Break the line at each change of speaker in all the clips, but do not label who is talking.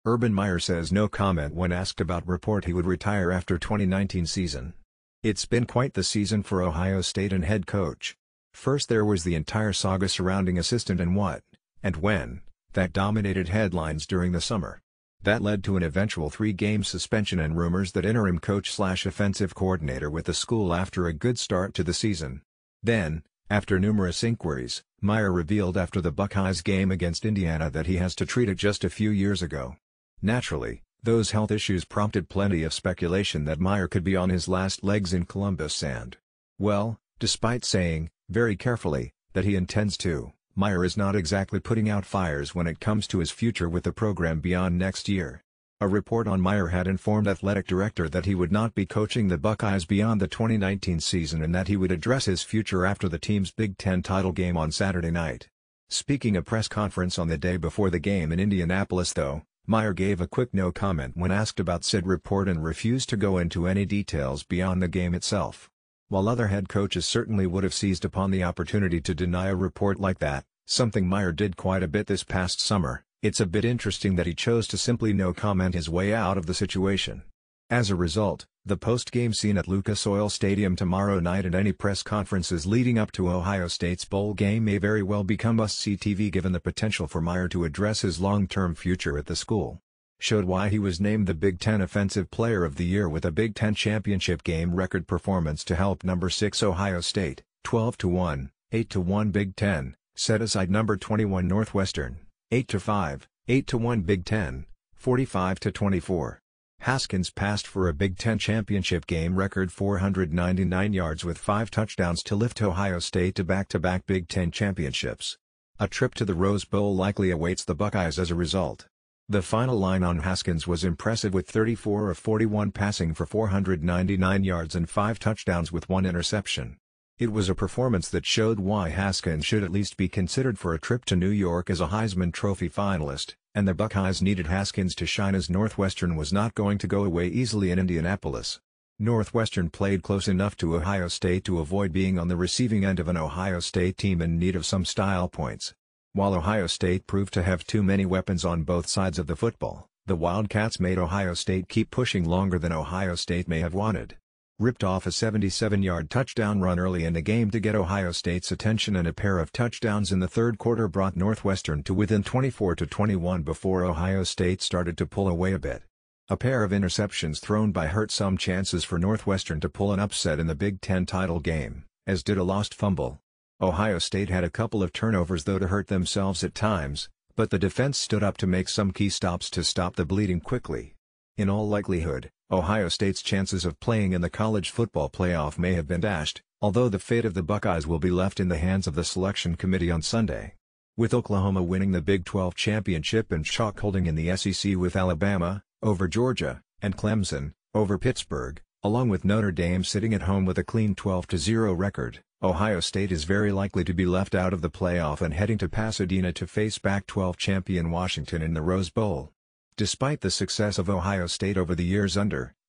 Urban Meyer says no comment when asked about report he would retire after 2019 season. It's been quite the season for Ohio State and head coach. First there was the entire saga surrounding assistant and what, and when, that dominated headlines during the summer. That led to an eventual 3-game suspension and rumors that interim coach/offensive coordinator with the school after a good start to the season. Then, after numerous inquiries, Meyer revealed after the Buckeyes game against Indiana that he has to treat it just a few years ago. Naturally, those health issues prompted plenty of speculation that Meyer could be on his last legs in Columbus and, well, despite saying, very carefully, that he intends to, Meyer is not exactly putting out fires when it comes to his future with the program beyond next year. A report on Meyer had informed athletic director that he would not be coaching the Buckeyes beyond the 2019 season and that he would address his future after the team's Big Ten title game on Saturday night. Speaking a press conference on the day before the game in Indianapolis though, Meyer gave a quick no comment when asked about said report and refused to go into any details beyond the game itself. While other head coaches certainly would have seized upon the opportunity to deny a report like that, something Meyer did quite a bit this past summer, it's a bit interesting that he chose to simply no comment his way out of the situation. As a result, the post-game scene at Lucas Oil Stadium tomorrow night and any press conferences leading up to Ohio State's bowl game may very well become must-see TV given the potential for Meyer to address his long-term future at the school. Showed why he was named the Big Ten Offensive Player of the Year with a Big Ten championship game record performance to help number 6 Ohio State, 12-1, 8-1 Big Ten, set aside number 21 Northwestern, 8-5, 8-1 Big Ten, 45-24. Haskins passed for a Big Ten championship game record 499 yards with 5 touchdowns to lift Ohio State to back-to-back Big Ten championships. A trip to the Rose Bowl likely awaits the Buckeyes as a result. The final line on Haskins was impressive with 34 of 41 passing for 499 yards and 5 touchdowns with 1 interception. It was a performance that showed why Haskins should at least be considered for a trip to New York as a Heisman Trophy finalist, and the Buckeyes needed Haskins to shine as Northwestern was not going to go away easily in Indianapolis. Northwestern played close enough to Ohio State to avoid being on the receiving end of an Ohio State team in need of some style points. While Ohio State proved to have too many weapons on both sides of the football, the Wildcats made Ohio State keep pushing longer than Ohio State may have wanted. Ripped off a 77-yard touchdown run early in the game to get Ohio State's attention, and a pair of touchdowns in the third quarter brought Northwestern to within 24-21 before Ohio State started to pull away a bit. A pair of interceptions thrown by hurt some chances for Northwestern to pull an upset in the Big Ten title game, as did a lost fumble. Ohio State had a couple of turnovers though to hurt themselves at times, but the defense stood up to make some key stops to stop the bleeding quickly. In all likelihood, Ohio State's chances of playing in the college football playoff may have been dashed, although the fate of the Buckeyes will be left in the hands of the selection committee on Sunday. With Oklahoma winning the Big 12 championship and chalk holding in the SEC with Alabama, over Georgia, and Clemson, over Pittsburgh, along with Notre Dame sitting at home with a clean 12-0 record, Ohio State is very likely to be left out of the playoff and heading to Pasadena to face Pac-12 champion Washington in the Rose Bowl. Despite the success of Ohio State over the years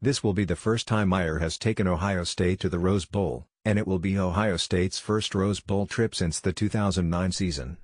this will be the first time Meyer has taken Ohio State to the Rose Bowl, and it will be Ohio State's first Rose Bowl trip since the 2009 season.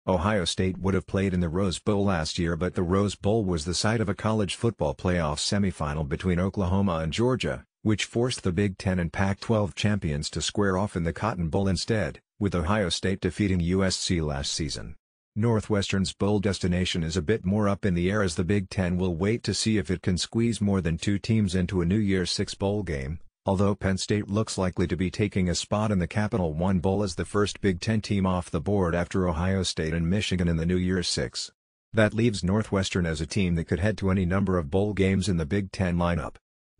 Ohio State would have played in the Rose Bowl last year, but the Rose Bowl was the site of a college football playoff semifinal between Oklahoma and Georgia, which forced the Big Ten and Pac-12 champions to square off in the Cotton Bowl instead, with Ohio State defeating USC last season. Northwestern's bowl destination is a bit more up in the air as the Big Ten will wait to see if it can squeeze more than 2 teams into a New Year's Six bowl game, although Penn State looks likely to be taking a spot in the Capital One Bowl as the first Big Ten team off the board after Ohio State and Michigan in the New Year's Six. That leaves Northwestern as a team that could head to any number of bowl games in the Big Ten lineup.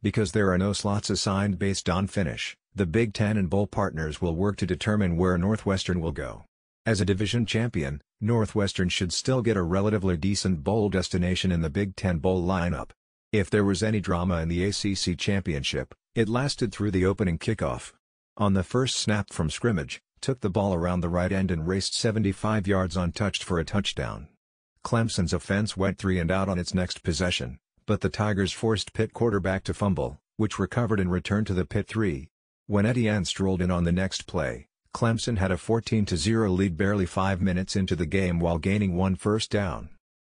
Because there are no slots assigned based on finish, the Big Ten and bowl partners will work to determine where Northwestern will go. As a division champion, Northwestern should still get a relatively decent bowl destination in the Big Ten bowl lineup. If there was any drama in the ACC championship, it lasted through the opening kickoff. On the first snap from scrimmage, took the ball around the right end and raced 75 yards untouched for a touchdown. Clemson's offense went 3 and out on its next possession, but the Tigers forced Pitt quarterback to fumble, which recovered and returned to the Pitt 3. When Etienne strolled in on the next play, Clemson had a 14-0 lead barely 5 minutes into the game while gaining 1 first down.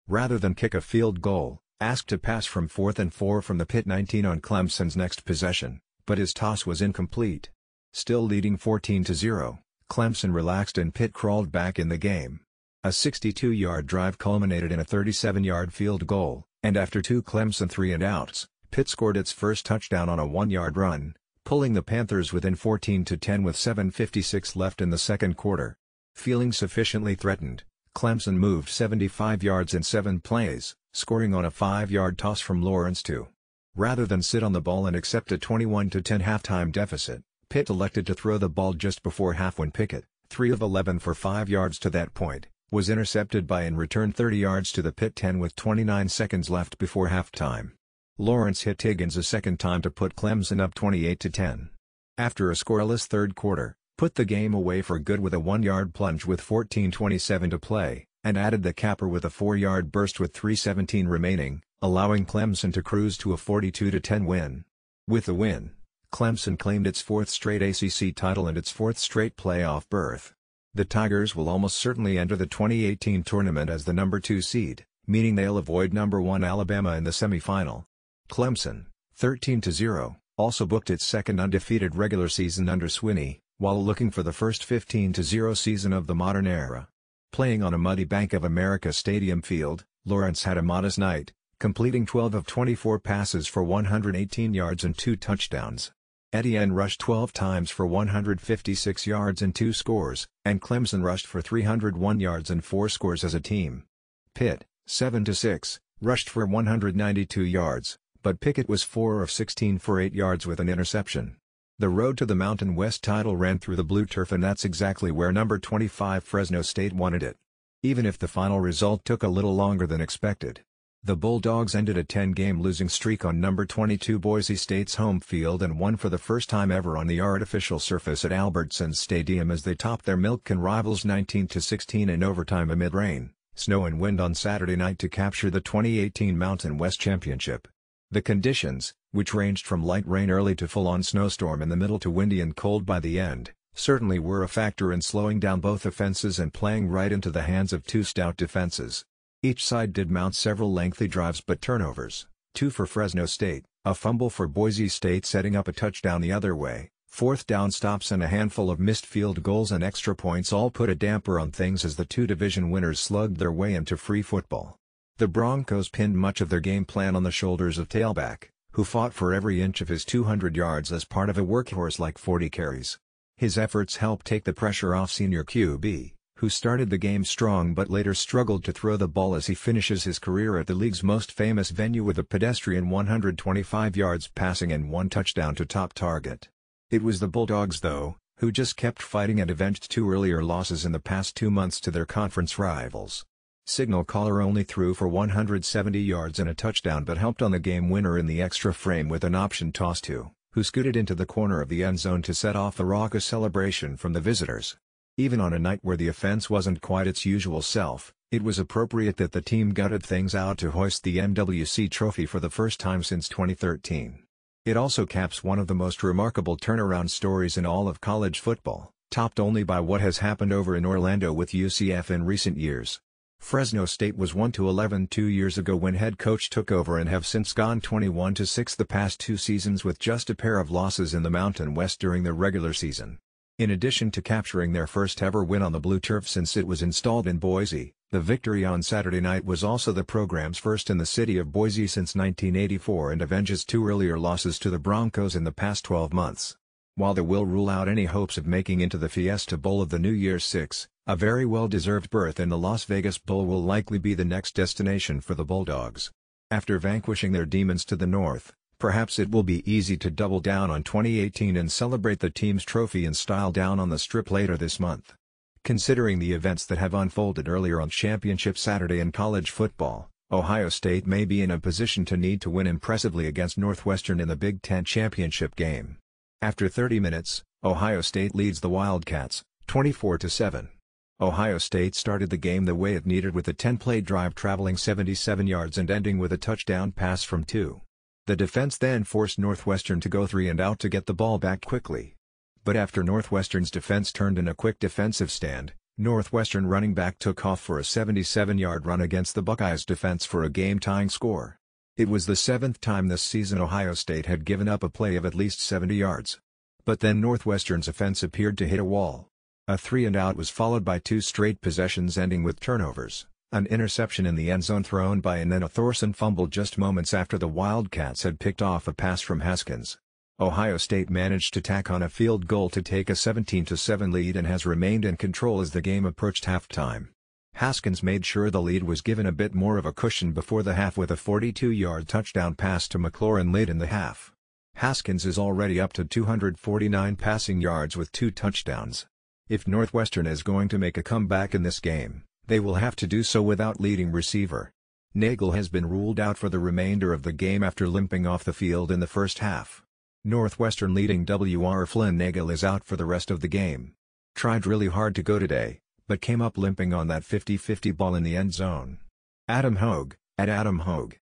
Rather than kick a field goal, Asked to pass from 4th and 4 from the Pitt 19 on Clemson's next possession, but his toss was incomplete. Still leading 14-0, Clemson relaxed and Pitt crawled back in the game. A 62-yard drive culminated in a 37-yard field goal, and after 2 Clemson 3-and-outs, Pitt scored its first touchdown on a 1-yard run, pulling the Panthers within 14-10 with 7:56 left in the second quarter. Feeling sufficiently threatened, Clemson moved 75 yards in 7 plays, scoring on a 5-yard toss from Lawrence too. Rather than sit on the ball and accept a 21-10 halftime deficit, Pitt elected to throw the ball just before half when Pickett, 3 of 11 for 5 yards to that point, was intercepted by and returned 30 yards to the Pitt 10 with 29 seconds left before halftime. Lawrence hit Higgins a second time to put Clemson up 28-10. After a scoreless third quarter, put the game away for good with a 1-yard plunge with 14:27 to play, and added the capper with a 4-yard burst with 3:17 remaining, allowing Clemson to cruise to a 42-10 win. With the win, Clemson claimed its 4th straight ACC title and its 4th straight playoff berth. The Tigers will almost certainly enter the 2018 tournament as the number 2 seed, meaning they'll avoid number 1 Alabama in the semifinal. Clemson, 13-0, also booked its second undefeated regular season under Swinney, while looking for the first 15-0 season of the modern era. Playing on a muddy Bank of America Stadium field, Lawrence had a modest night, completing 12 of 24 passes for 118 yards and 2 touchdowns. Etienne rushed 12 times for 156 yards and 2 scores, and Clemson rushed for 301 yards and 4 scores as a team. Pitt, 7-6, rushed for 192 yards, but Pickett was 4 of 16 for 8 yards with an interception. The road to the Mountain West title ran through the blue turf, and that's exactly where number 25 Fresno State wanted it. Even if the final result took a little longer than expected. The Bulldogs ended a 10-game losing streak on number 22 Boise State's home field and won for the first time ever on the artificial surface at Albertsons Stadium as they topped their Milken rivals 19-16 in overtime amid rain, snow and wind on Saturday night to capture the 2018 Mountain West Championship. The conditions, which ranged from light rain early to full-on snowstorm in the middle to windy and cold by the end, certainly were a factor in slowing down both offenses and playing right into the hands of 2 stout defenses. Each side did mount several lengthy drives but turnovers, 2 for Fresno State, a fumble for Boise State setting up a touchdown the other way, 4th down stops and a handful of missed field goals and extra points all put a damper on things as the 2 division winners slugged their way into free football. The Broncos pinned much of their game plan on the shoulders of tailback, who fought for every inch of his 200 yards as part of a workhorse-like 40 carries. His efforts helped take the pressure off senior QB, who started the game strong but later struggled to throw the ball as he finishes his career at the league's most famous venue with a pedestrian 125 yards passing and 1 touchdown to top target. It was the Bulldogs though, who just kept fighting and avenged 2 earlier losses in the past 2 months to their conference rivals. Signal caller only threw for 170 yards and a touchdown but helped on the game winner in the extra frame with an option toss to, who scooted into the corner of the end zone to set off a raucous celebration from the visitors. Even on a night where the offense wasn't quite its usual self, it was appropriate that the team gutted things out to hoist the MWC trophy for the first time since 2013. It also caps one of the most remarkable turnaround stories in all of college football, topped only by what has happened over in Orlando with UCF in recent years. Fresno State was 1-11 2 years ago when head coach took over and have since gone 21-6 the past 2 seasons with just a pair of losses in the Mountain West during the regular season. In addition to capturing their first ever win on the blue turf since it was installed in Boise, the victory on Saturday night was also the program's first in the city of Boise since 1984 and avenges 2 earlier losses to the Broncos in the past 12 months. While they will rule out any hopes of making into the Fiesta Bowl of the New Year's Six, a very well-deserved berth in the Las Vegas Bowl will likely be the next destination for the Bulldogs. After vanquishing their demons to the north, perhaps it will be easy to double down on 2018 and celebrate the team's trophy in style down on the Strip later this month. Considering the events that have unfolded earlier on Championship Saturday in college football, Ohio State may be in a position to need to win impressively against Northwestern in the Big Ten championship game. After 30 minutes, Ohio State leads the Wildcats, 24-7. Ohio State started the game the way it needed with a 10-play drive traveling 77 yards and ending with a touchdown pass from 2. The defense then forced Northwestern to go 3 and out to get the ball back quickly. But after Northwestern's defense turned in a quick defensive stand, Northwestern running back took off for a 77-yard run against the Buckeyes' defense for a game-tying score. It was the seventh time this season Ohio State had given up a play of at least 70 yards. But then Northwestern's offense appeared to hit a wall. A 3-and-out was followed by 2 straight possessions ending with turnovers, an interception in the end zone thrown by and then a Thorson fumble just moments after the Wildcats had picked off a pass from Haskins. Ohio State managed to tack on a field goal to take a 17-7 lead and has remained in control as the game approached halftime. Haskins made sure the lead was given a bit more of a cushion before the half with a 42-yard touchdown pass to McLaurin late in the half. Haskins is already up to 249 passing yards with 2 touchdowns. If Northwestern is going to make a comeback in this game, they will have to do so without leading receiver. Nagel has been ruled out for the remainder of the game after limping off the field in the first half. Northwestern leading WR Flynn Nagel is out for the rest of the game. Tried really hard to go today, but came up limping on that 50-50 ball in the end zone. Adam Hogue, at Adam Hogue.